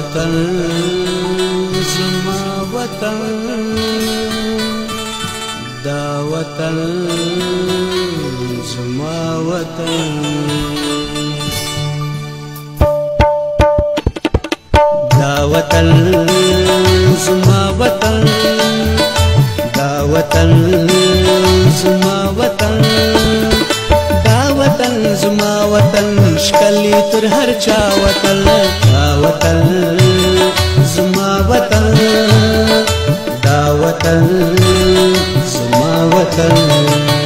وطن زما وطن دا وطن زما وطن دا وطن زما وطن دا وطن زما وطن دا وطن زما وطن شکلی تر هر چا وطن دا وطن زما وطن دا وطن زما وطن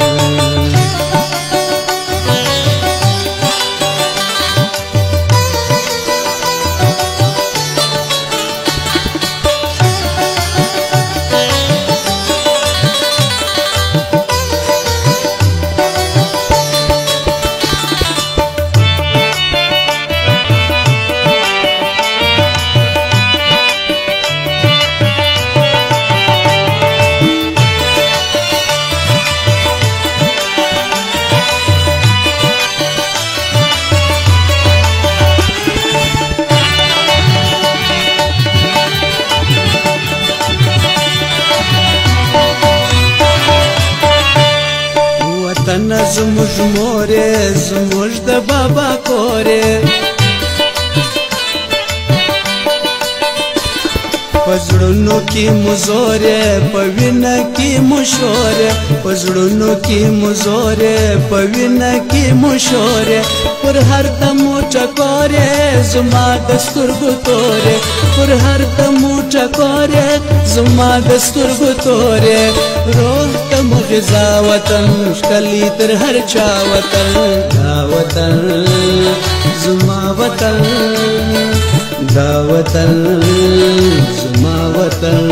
وطن زموږ مورې زموږ د بابا کورې په زړونو کې مو زورې په وینه کې مو شورې په زړونو کې مو زورې په وینه کې مو شورې پر هر دمو ټکورې زما د سترګو تورې پر هر دمو ټکورې زما د سترګو تورې روح ته مو غذا وطن ښکلی تر هر چا وطن دا وطن زما وطن دا وطن زما وطن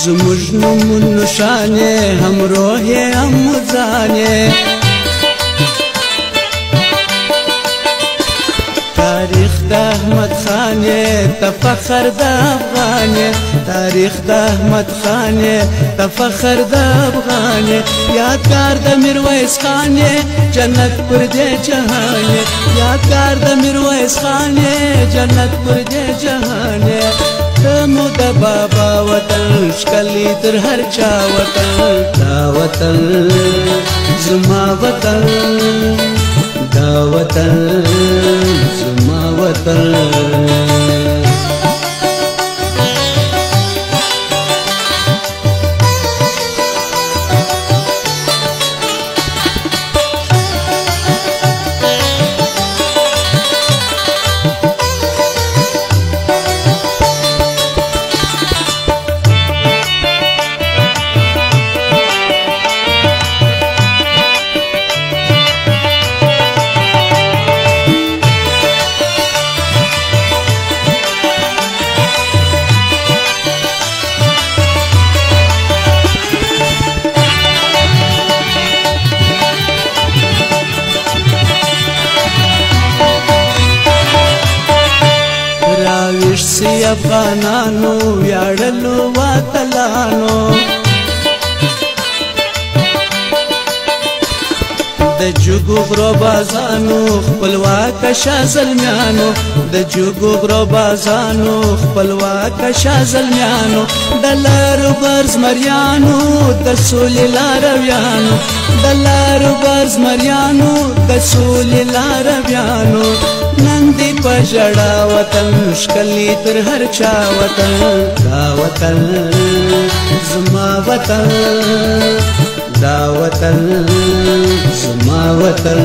زموږ نومونو شانې هم روح یې هم ځان یې تاریخ د احمد خان یې ته فخر د افغان یې تاریخ د احمد خان یې ته فخر د افغان یې یادګار د میرویس خان یې جنت پر دې جهان یې یادګار د میرویس خان یې جنت پر دې جهان یې مو د بابا وطن ښکلی تر هر چا وطن دا وطن زما وطن دا وطن زما وطن راویښ سي افغانانو ویاړلو واتلانو د جوګو غرو بازانو خپلواک شاه زلمیانو د جوګو غرو بازانو خپلواک شاه زلمیانو د لارو برز مریانو د سولې لارویانو د لارو برز مریانو د سولې لارویانو نن دې په ژړا وطن ښکلی تر هر چا وطن دا وطن زما وطن دا وطن زما وطن